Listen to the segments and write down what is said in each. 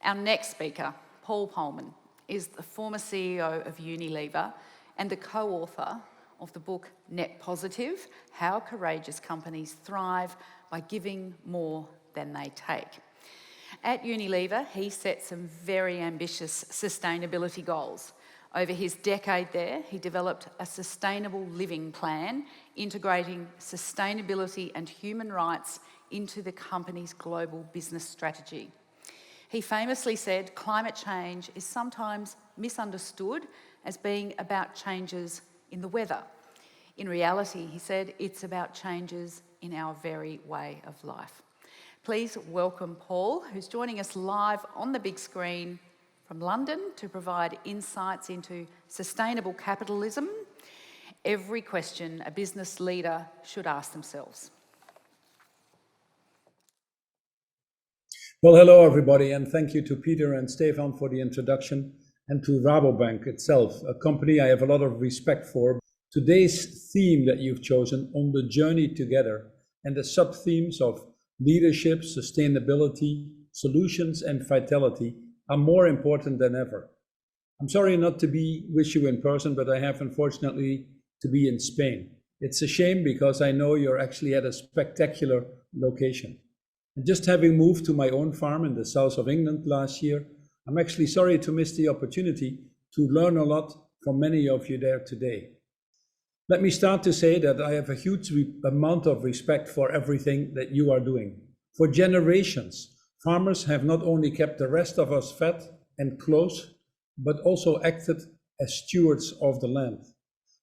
Our next speaker, Paul Polman, is the former CEO of Unilever and the co-author of the book Net Positive: How Courageous Companies Thrive by Giving More Than They Take. At Unilever, he set some very ambitious sustainability goals. Over his decade there, he developed a sustainable living plan, integrating sustainability and human rights into the company's global business strategy. He famously said climate change is sometimes misunderstood as being about changes in the weather. In reality, he said, it's about changes in our very way of life. Please welcome Paul, who's joining us live on the big screen from London to provide insights into sustainable capitalism, every question a business leader should ask themselves. Well, hello everybody, and thank you to Peter and Stefan for the introduction, and to Rabobank itself, a company I have a lot of respect for. Today's theme that you've chosen, On the Journey Together, and the sub-themes of leadership, sustainability, solutions and vitality are more important than ever. I'm sorry not to be with you in person, but I have unfortunately to be in Spain. It's a shame because I know you're actually at a spectacular location. And just having moved to my own farm in the south of England last year, I'm actually sorry to miss the opportunity to learn a lot from many of you there today. Let me start to say that I have a huge amount of respect for everything that you are doing. For generations, farmers have not only kept the rest of us fed and close, but also acted as stewards of the land.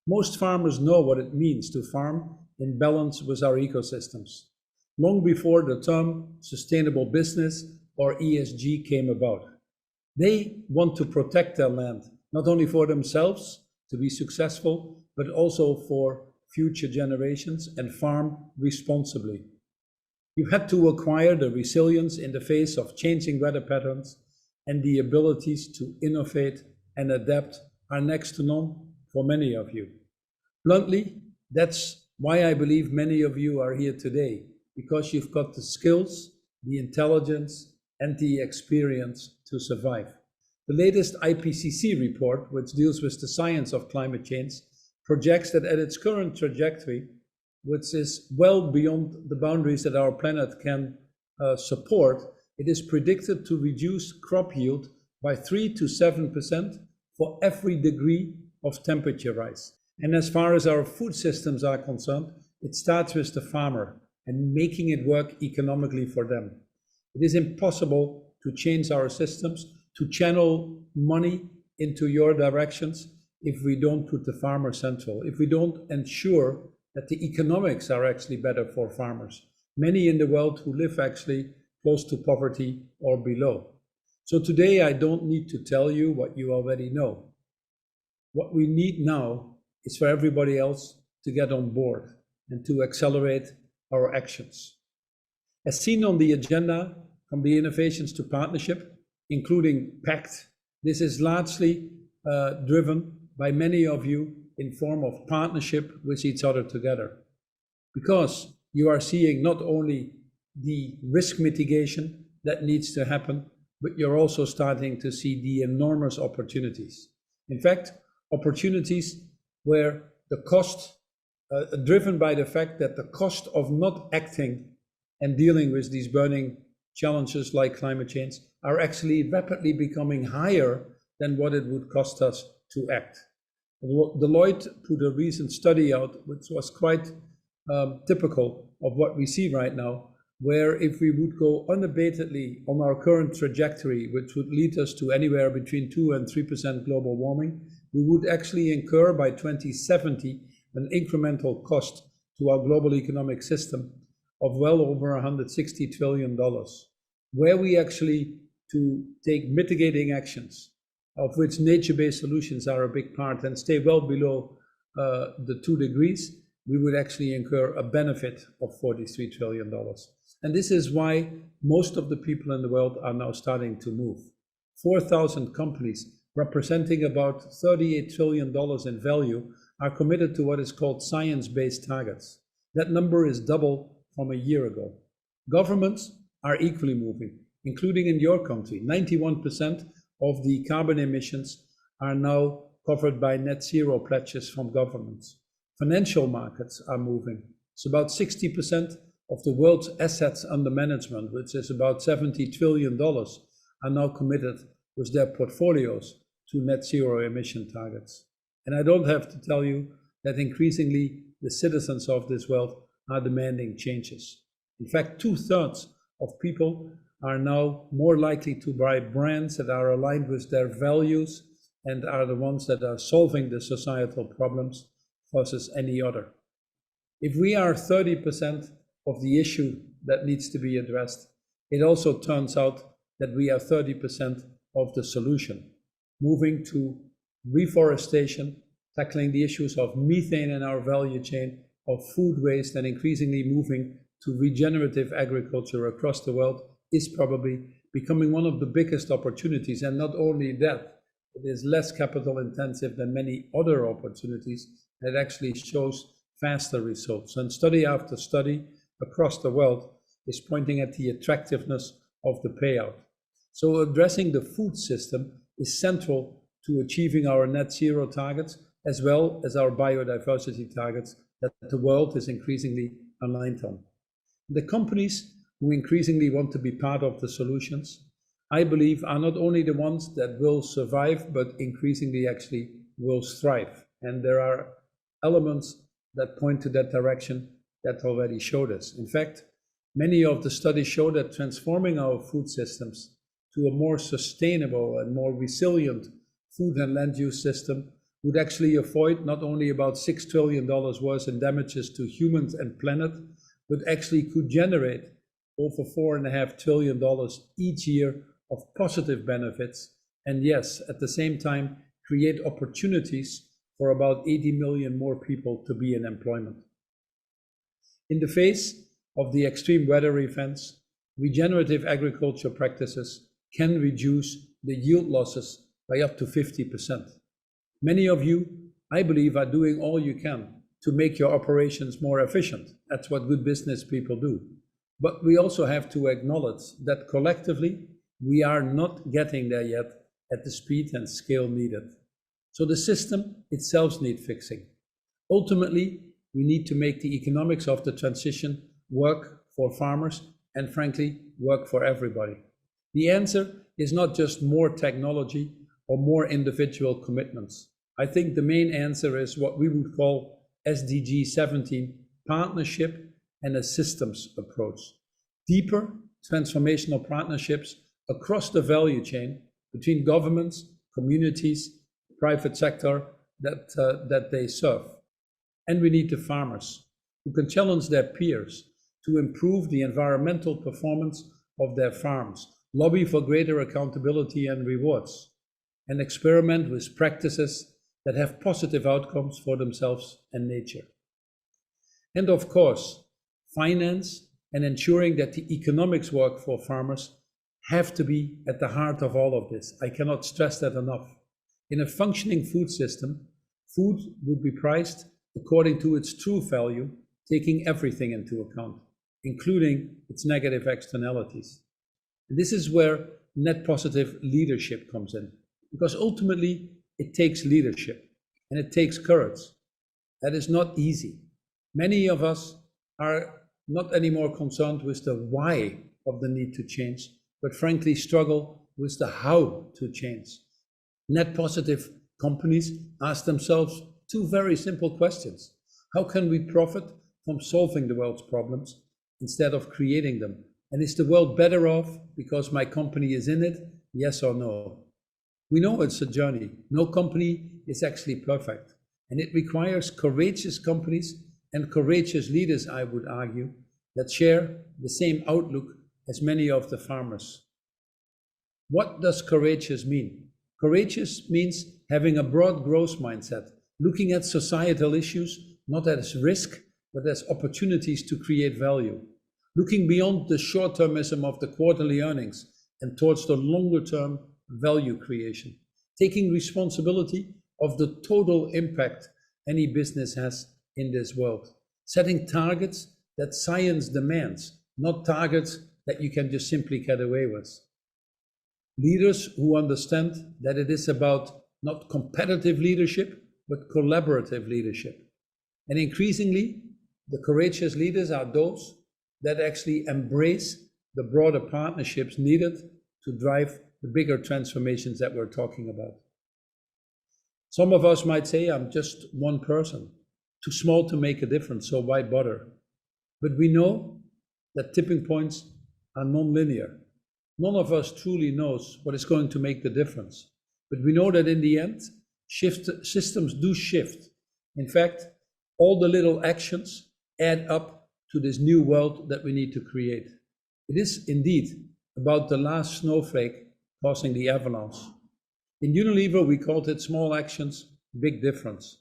Most farmers know what it means to farm in balance with our ecosystems, long before the term sustainable business or ESG came about. They want to protect their land, not only for themselves to be successful, but also for future generations, and farm responsibly. You've had to acquire the resilience in the face of changing weather patterns, and the abilities to innovate and adapt are next to none for many of you. Bluntly, that's why I believe many of you are here today, because you've got the skills, the intelligence, and the experience to survive. The latest IPCC report, which deals with the science of climate change, projects that at its current trajectory, which is well beyond the boundaries that our planet can support, it is predicted to reduce crop yield by 3 to 7% for every degree of temperature rise. And as far as our food systems are concerned, it starts with the farmer and making it work economically for them. It is impossible to change our systems, to channel money into your directions, if we don't put the farmer central, if we don't ensure that the economics are actually better for farmers, many in the world who live actually close to poverty or below. So today I don't need to tell you what you already know. What we need now is for everybody else to get on board and to accelerate our actions. As seen on the agenda, from the innovations to partnership, including PACT, this is largely driven by many of you in form of partnership with each other together. Because you are seeing not only the risk mitigation that needs to happen, but you're also starting to see the enormous opportunities. In fact, opportunities where the cost, driven by the fact that the cost of not acting and dealing with these burning challenges like climate change are actually rapidly becoming higher than what it would cost us to act. Deloitte put a recent study out, which was quite typical of what we see right now, where if we would go unabatedly on our current trajectory, which would lead us to anywhere between 2 and 3% global warming, we would actually incur by 2070 an incremental cost to our global economic system of well over $160 trillion, where we actually to take mitigating actions, of which nature-based solutions are a big part, and stay well below the 2 degrees, we would actually incur a benefit of $43 trillion. And this is why most of the people in the world are now starting to move. 4,000 companies representing about $38 trillion in value are committed to what is called science-based targets. That number is double from a year ago. Governments are equally moving. including in your country. 91% of the carbon emissions are now covered by net zero pledges from governments. Financial markets are moving. It's about 60% of the world's assets under management, which is about $70 trillion, are now committed with their portfolios to net zero emission targets. And I don't have to tell you that increasingly the citizens of this world are demanding changes. In fact, 2/3 of people are now more likely to buy brands that are aligned with their values and are the ones that are solving the societal problems versus any other. If we are 30% of the issue that needs to be addressed, it also turns out that we are 30% of the solution, moving to reforestation, tackling the issues of methane in our value chain, of food waste, and increasingly moving to regenerative agriculture across the world is probably becoming one of the biggest opportunities. And not only that, it is less capital intensive than many other opportunities, and it actually shows faster results. And study after study across the world is pointing at the attractiveness of the payout. So addressing the food system is central to achieving our net zero targets, as well as our biodiversity targets that the world is increasingly aligned on. The companies who increasingly want to be part of the solutions, I believe, are not only the ones that will survive, but increasingly actually will thrive. And there are elements that point to that direction that already showed us. In fact, many of the studies show that transforming our food systems to a more sustainable and more resilient food and land use system would actually avoid not only about $6 trillion worth in damages to humans and planet, but actually could generate over $4.5 trillion each year of positive benefits. And yes, at the same time, create opportunities for about 80 million more people to be in employment. In the face of the extreme weather events, regenerative agriculture practices can reduce the yield losses by up to 50%. Many of you, I believe, are doing all you can to make your operations more efficient. That's what good business people do. But we also have to acknowledge that collectively, we are not getting there yet at the speed and scale needed. So the system itself needs fixing. Ultimately, we need to make the economics of the transition work for farmers and, frankly, work for everybody. The answer is not just more technology or more individual commitments. I think the main answer is what we would call SDG 17, partnership and a systems approach. Deeper transformational partnerships across the value chain between governments, communities, private sector that they serve. And we need the farmers who can challenge their peers to improve the environmental performance of their farms, lobby for greater accountability and rewards, and experiment with practices that have positive outcomes for themselves and nature. And of course, finance and ensuring that the economics work for farmers have to be at the heart of all of this. I cannot stress that enough. In a functioning food system, food would be priced according to its true value, taking everything into account, including its negative externalities. And this is where net positive leadership comes in, because ultimately it takes leadership and it takes courage. That is not easy. Many of us are not anymore concerned with the why of the need to change, but frankly struggle with the how to change. Net positive companies ask themselves two very simple questions. How can we profit from solving the world's problems instead of creating them? And is the world better off because my company is in it? Yes or no? We know it's a journey. No company is actually perfect. And it requires courageous companies and courageous leaders, I would argue, that share the same outlook as many of the farmers. What does courageous mean? Courageous means having a broad growth mindset, looking at societal issues not as risk, but as opportunities to create value, looking beyond the short-termism of the quarterly earnings and towards the longer-term value creation, taking responsibility of the total impact any business has in this world, setting targets that science demands, not targets that you can just simply get away with. Leaders who understand that it is about not competitive leadership, but collaborative leadership. And increasingly, the courageous leaders are those that actually embrace the broader partnerships needed to drive the bigger transformations that we're talking about. Some of us might say, I'm just one person, too small to make a difference, so why bother? But we know that tipping points are non-linear. None of us truly knows what is going to make the difference. But we know that in the end, systems do shift. In fact, all the little actions add up to this new world that we need to create. It is indeed about the last snowflake causing the avalanche. In Unilever, we called it small actions, big difference.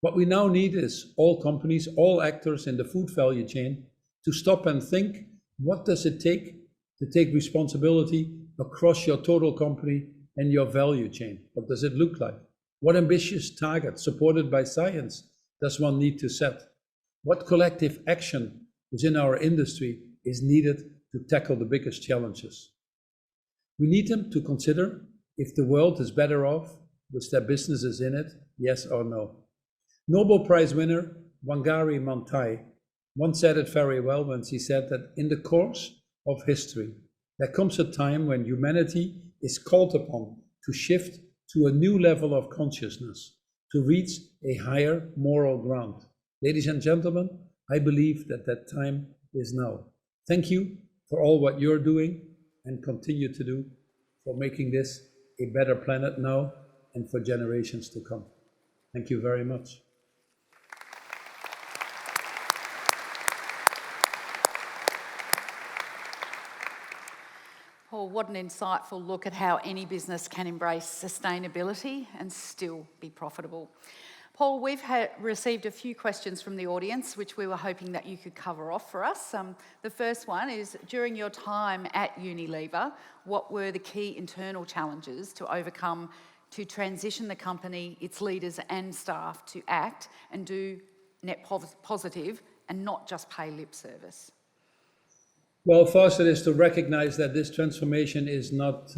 What we now need is all companies, all actors in the food value chain to stop and think, what does it take to take responsibility across your total company and your value chain? What does it look like? What ambitious targets supported by science does one need to set? What collective action within our industry is needed to tackle the biggest challenges? We need them to consider if the world is better off with their businesses in it, yes or no. Nobel Prize winner Wangari Maathai once said it very well when she said that in the course of history, there comes a time when humanity is called upon to shift to a new level of consciousness, to reach a higher moral ground. Ladies and gentlemen, I believe that that time is now. Thank you for all what you're doing and continue to do for making this a better planet now and for generations to come. Thank you very much. Paul, what an insightful look at how any business can embrace sustainability and still be profitable. Paul, we've received a few questions from the audience, which we were hoping that you could cover off for us. The first one is, during your time at Unilever, what were the key internal challenges to overcome to transition the company, its leaders and staff to act and do net positive and not just pay lip service? Well, first it is to recognize that this transformation is not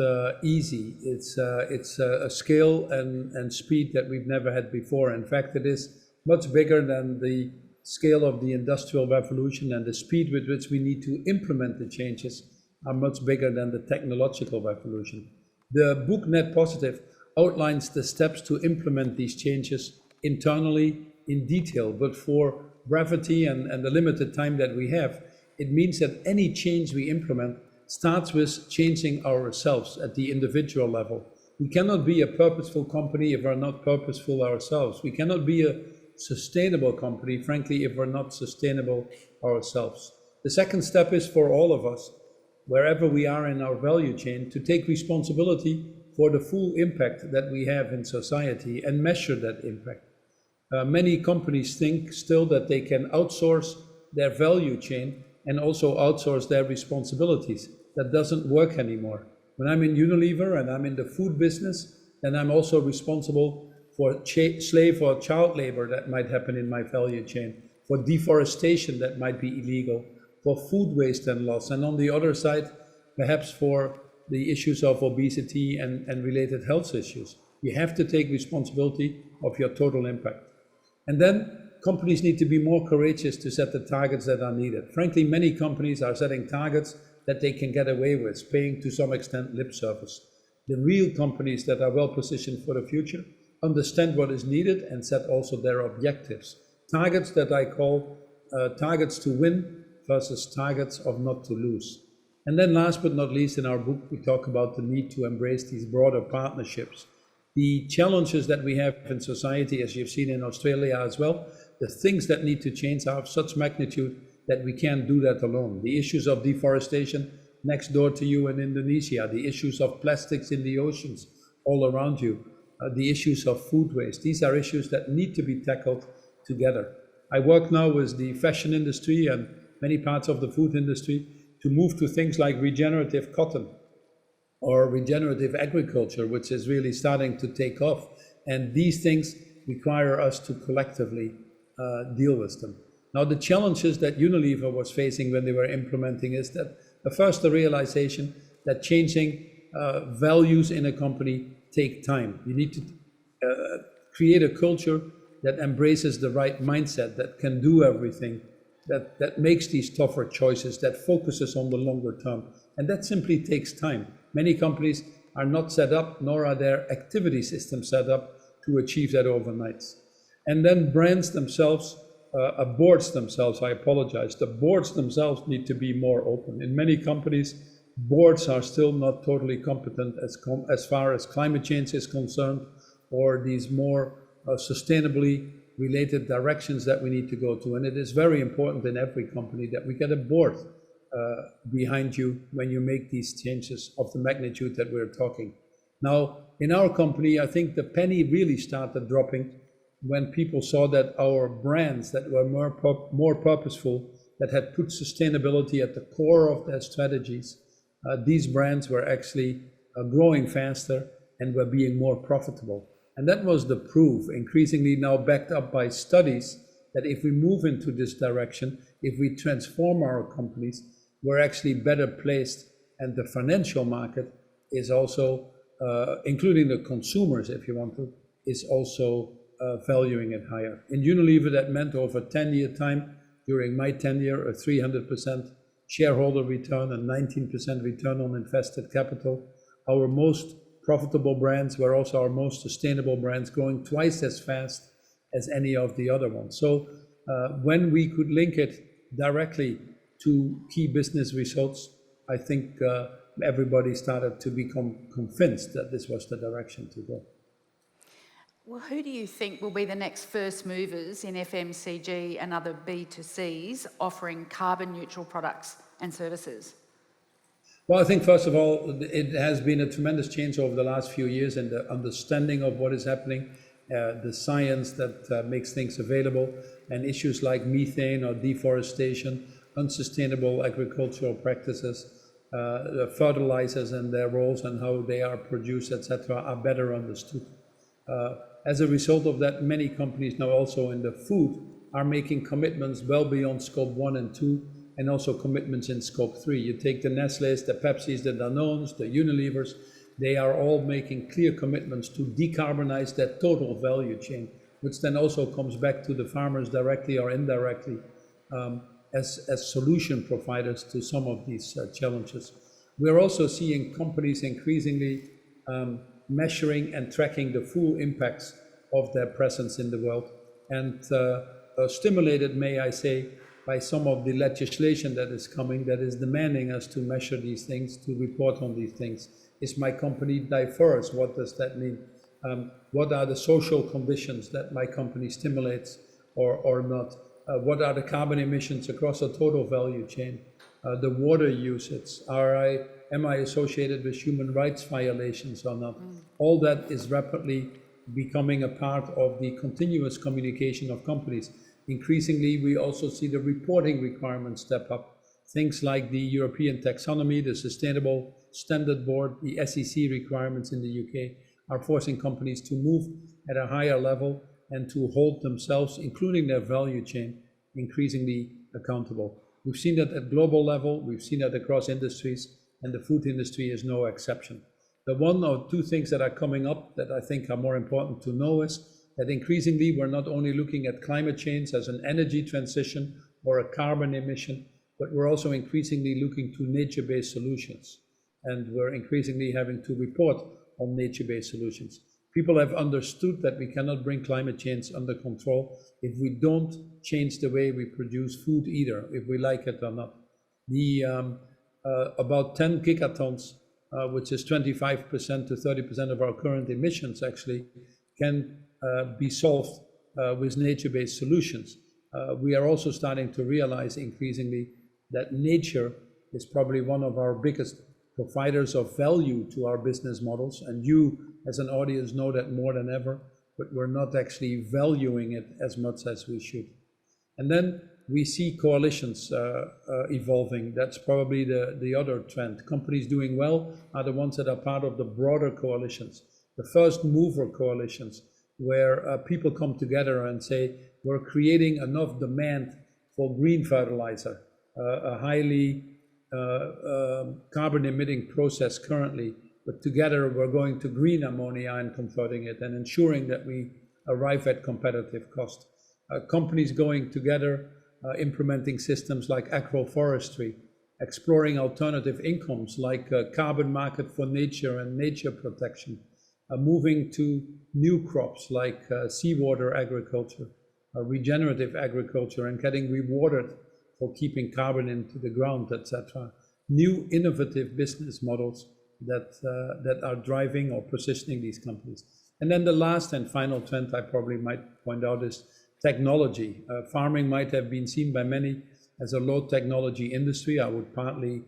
easy. It's a scale and speed that we've never had before. In fact, it is much bigger than the scale of the Industrial Revolution, and the speed with which we need to implement the changes are much bigger than the technological revolution. The book Net Positive outlines the steps to implement these changes internally in detail, but for brevity and the limited time that we have, it means that any change we implement starts with changing ourselves at the individual level. We cannot be a purposeful company if we're not purposeful ourselves. We cannot be a sustainable company, frankly, if we're not sustainable ourselves. The second step is for all of us, wherever we are in our value chain, to take responsibility for the full impact that we have in society and measure that impact. Many companies think still that they can outsource their value chain and also outsource their responsibilities. That doesn't work anymore. When I'm in Unilever and I'm in the food business, then I'm also responsible for slave or child labor that might happen in my value chain, for deforestation that might be illegal, for food waste and loss, and on the other side, perhaps for the issues of obesity and related health issues. You have to take responsibility of your total impact. And then companies need to be more courageous to set the targets that are needed. Frankly, many companies are setting targets that they can get away with, paying to some extent lip service. The real companies that are well positioned for the future understand what is needed and set also their objectives. Targets that I call targets to win versus targets of not to lose. And then last but not least, in our book, we talk about the need to embrace these broader partnerships. The challenges that we have in society, as you've seen in Australia as well, the things that need to change are of such magnitude that we can't do that alone. The issues of deforestation next door to you in Indonesia, the issues of plastics in the oceans all around you, the issues of food waste, these are issues that need to be tackled together. I work now with the fashion industry and many parts of the food industry to move to things like regenerative cotton or regenerative agriculture, which is really starting to take off. And these things require us to collectively deal with them. Now, the challenges that Unilever was facing when they were implementing is that the realization that changing values in a company take time. You need to create a culture that embraces the right mindset, that can do everything, that makes these tougher choices, that focuses on the longer term. And that simply takes time. Many companies are not set up, nor are their activity systems set up to achieve that overnight. And then brands themselves, boards themselves, the boards themselves need to be more open. In many companies, boards are still not totally competent as far as climate change is concerned, or these more sustainably related directions that we need to go to. And it is very important in every company that we get a board behind you when you make these changes of the magnitude that we're talking. Now, in our company, I think the penny really started dropping when people saw that our brands that were more purposeful, that had put sustainability at the core of their strategies, these brands were actually growing faster and were being more profitable. And that was the proof, increasingly now backed up by studies, that if we move into this direction, if we transform our companies, we're actually better placed, and the financial market is also, including the consumers, if you want to, is also valuing it higher. In Unilever, that meant over 10-year time, during my tenure, a 300% shareholder return and 19% return on invested capital. Our most profitable brands were also our most sustainable brands, growing twice as fast as any of the other ones. So when we could link it directly to key business results, I think everybody started to become convinced that this was the direction to go. Well, who do you think will be the next first movers in FMCG and other B2Cs offering carbon neutral products and services? Well, I think first of all, it has been a tremendous change over the last few years in the understanding of what is happening, the science that makes things available, and issues like methane or deforestation, unsustainable agricultural practices, the fertilizers and their roles and how they are produced, etc., are better understood. As a result of that, many companies now also in the food are making commitments well beyond scope 1 and 2, and also commitments in scope 3. You take the Nestle's, the Pepsi's, the Danones, the Unilevers, they are all making clear commitments to decarbonize that total value chain, which then also comes back to the farmers directly or indirectly as solution providers to some of these challenges. We're also seeing companies increasingly measuring and tracking the full impacts of their presence in the world, and stimulated, may I say, by some of the legislation that is coming, that is demanding us to measure these things, to report on these things. Is my company diverse? What does that mean? What are the social conditions that my company stimulates or not? What are the carbon emissions across the total value chain? The water usage, am I associated with human rights violations or not? All that is rapidly becoming a part of the continuous communication of companies. Increasingly, we also see the reporting requirements step up. Things like the European taxonomy, the Sustainable Standard Board, the SEC requirements in the UK are forcing companies to move at a higher level and to hold themselves, including their value chain, increasingly accountable. We've seen that at global level, we've seen that across industries, and the food industry is no exception. The one or two things that are coming up that I think are more important to know is that increasingly we're not only looking at climate change as an energy transition or a carbon emission, but we're also increasingly looking to nature-based solutions. And we're increasingly having to report on nature-based solutions. People have understood that we cannot bring climate change under control if we don't change the way we produce food either, if we like it or not. About 10 gigatons, which is 25% to 30% of our current emissions actually, can be solved with nature-based solutions. We are also starting to realize increasingly that nature is probably one of our biggest providers of value to our business models, and you as an audience know that more than ever, but we're not actually valuing it as much as we should. And then we see coalitions evolving. That's probably the other trend. Companies doing well are the ones that are part of the broader coalitions, the first mover coalitions, where people come together and say, we're creating enough demand for green fertilizer, a highly carbon emitting process currently, but together we're going to green ammonia and converting it and ensuring that we arrive at competitive cost. Companies going together, implementing systems like agroforestry, exploring alternative incomes like a carbon market for nature and nature protection, moving to new crops like seawater agriculture, regenerative agriculture, and getting rewarded for keeping carbon into the ground, etc. New innovative business models that are driving or positioning these companies. And then the last and final trend I probably might point out is technology. Farming might have been seen by many as a low technology industry. I would partly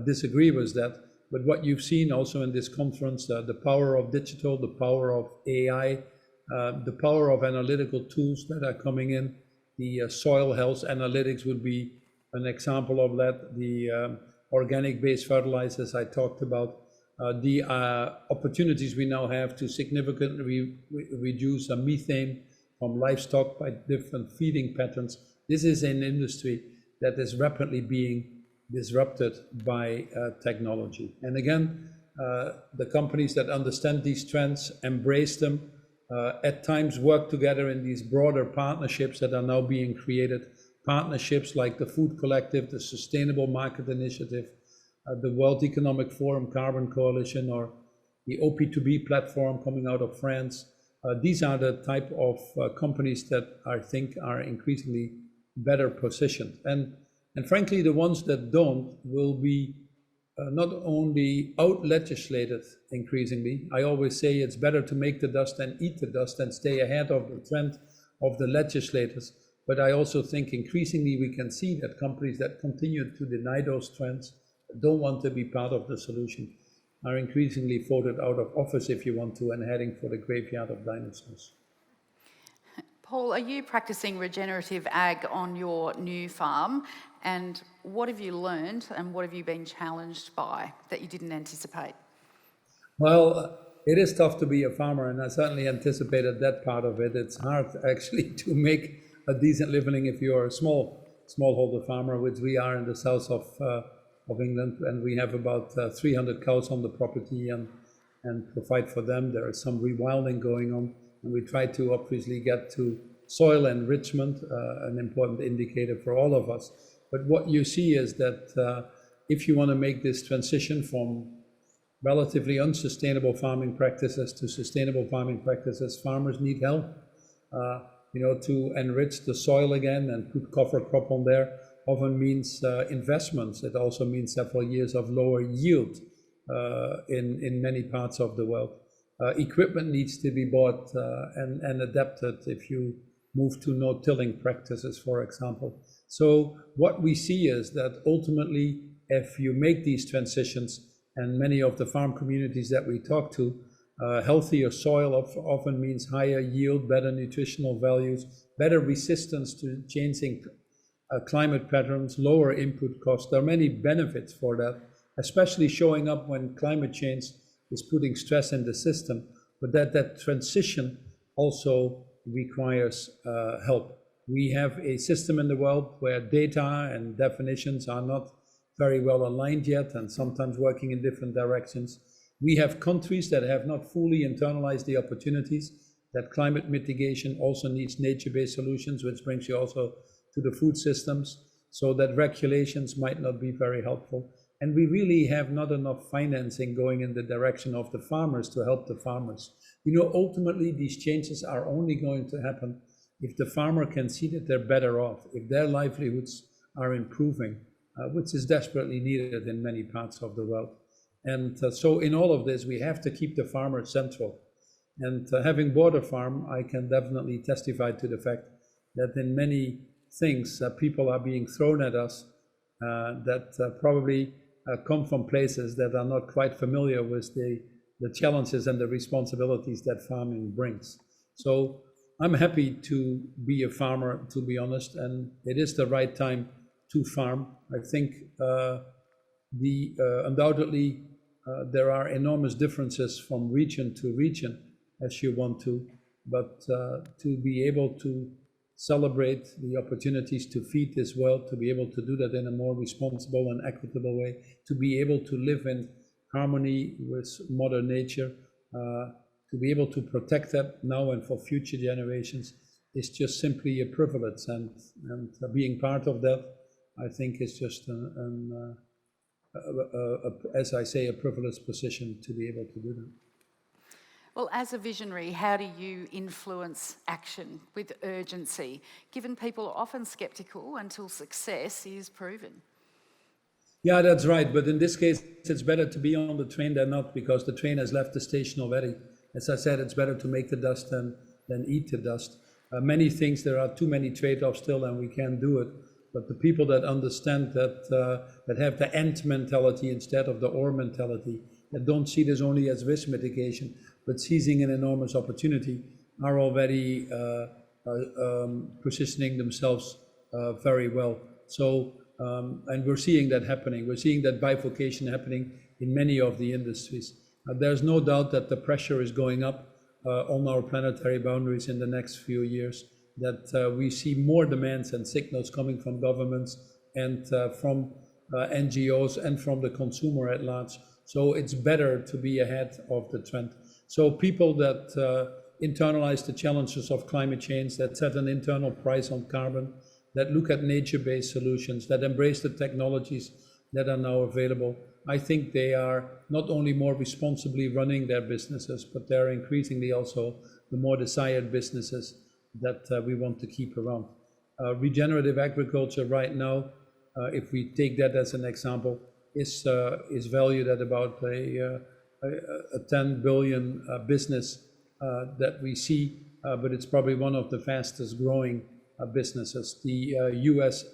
disagree with that. But what you've seen also in this conference, the power of digital, the power of AI, the power of analytical tools that are coming in. The soil health analytics would be an example of that. The organic-based fertilizers I talked about. The opportunities we now have to significantly reduce methane from livestock by different feeding patterns. This is an industry that is rapidly being disrupted by technology. And again, the companies that understand these trends, embrace them, at times work together in these broader partnerships that are now being created. Partnerships like the Food Collective, the Sustainable Market Initiative, the World Economic Forum Carbon Coalition, or the OP2B platform coming out of France. These are the type of companies that I think are increasingly better positioned. And frankly, the ones that don't will be not only out-legislated increasingly. I always say it's better to make the dust and eat the dust and stay ahead of the trend of the legislators. But I also think increasingly we can see that companies that continue to deny those trends, don't want to be part of the solution, are increasingly voted out of office, if you want to, and heading for the graveyard of dinosaurs. Paul, are you practicing regenerative ag on your new farm? And what have you learned and what have you been challenged by that you didn't anticipate? Well, it is tough to be a farmer, and I certainly anticipated that part of it. It's hard actually to make a decent living if you're a smallholder farmer, which we are in the south of England, and we have about 300 cows on the property and provide for them. There is some rewilding going on, and we try to obviously get to soil enrichment, an important indicator for all of us. But what you see is that if you want to make this transition from relatively unsustainable farming practices to sustainable farming practices, farmers need help. To enrich the soil again and put cover crop on there often means investments. It also means several years of lower yield in many parts of the world. Equipment needs to be bought and adapted if you move to no-tilling practices, for example. So what we see is that ultimately, if you make these transitions, and many of the farm communities that we talk to, healthier soil often means higher yield, better nutritional values, better resistance to changing climate patterns, lower input costs. There are many benefits for that, especially showing up when climate change is putting stress in the system, but that transition also requires help. We have a system in the world where data and definitions are not very well aligned yet and sometimes working in different directions. We have countries that have not fully internalized the opportunities that climate mitigation also needs nature-based solutions, which brings you also to the food systems, so that regulations might not be very helpful. And we really have not enough financing going in the direction of the farmers to help the farmers. Ultimately, these changes are only going to happen if the farmer can see that they're better off, if their livelihoods are improving, which is desperately needed in many parts of the world. And so in all of this, we have to keep the farmer central. And having bought a farm, I can definitely testify to the fact that in many things, people are being thrown at us that probably come from places that are not quite familiar with the challenges and the responsibilities that farming brings. So I'm happy to be a farmer, to be honest, and it is the right time to farm. I think undoubtedly there are enormous differences from region to region as you want to, but to be able to celebrate the opportunities to feed this world, to be able to do that in a more responsible and equitable way, to be able to live in harmony with Mother Nature, to be able to protect that now and for future generations is just simply a privilege. And being part of that, I think, is just as I say, a privileged position to be able to do that. Well, as a visionary, how do you influence action with urgency, given people are often sceptical until success is proven? Yeah, that's right. But in this case, it's better to be on the train than not, because the train has left the station already. As I said, it's better to make the dust than eat the dust. Many things, there are too many trade-offs still, and we can't do it. But the people that understand that, that have the and mentality instead of the or mentality, that don't see this only as risk mitigation, but seizing an enormous opportunity, are already positioning themselves very well. So, and we're seeing that happening. We're seeing that bifurcation happening in many of the industries. There's no doubt that the pressure is going up on our planetary boundaries in the next few years, that we see more demands and signals coming from governments and from NGOs and from the consumer at large. So it's better to be ahead of the trend. So people that internalize the challenges of climate change, that set an internal price on carbon, that look at nature-based solutions, that embrace the technologies that are now available, I think they are not only more responsibly running their businesses, but they're increasingly also the more desired businesses that we want to keep around. Regenerative agriculture right now, if we take that as an example, is valued at about a 10 billion business that we see, but it's probably one of the fastest growing businesses. The US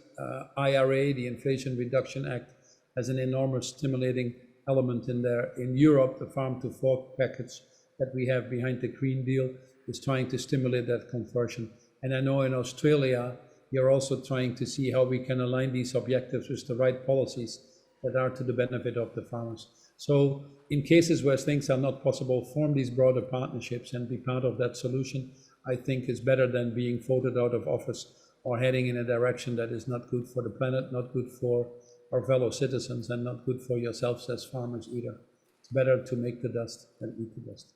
IRA, the Inflation Reduction Act, has an enormous stimulating element in there. In Europe, the farm to fork package that we have behind the Green Deal is trying to stimulate that conversion. And I know in Australia, you're also trying to see how we can align these objectives with the right policies that are to the benefit of the farmers. So in cases where things are not possible, form these broader partnerships and be part of that solution, I think is better than being voted out of office or heading in a direction that is not good for the planet, not good for our fellow citizens, and not good for yourselves as farmers either. It's better to make the dust than eat the dust.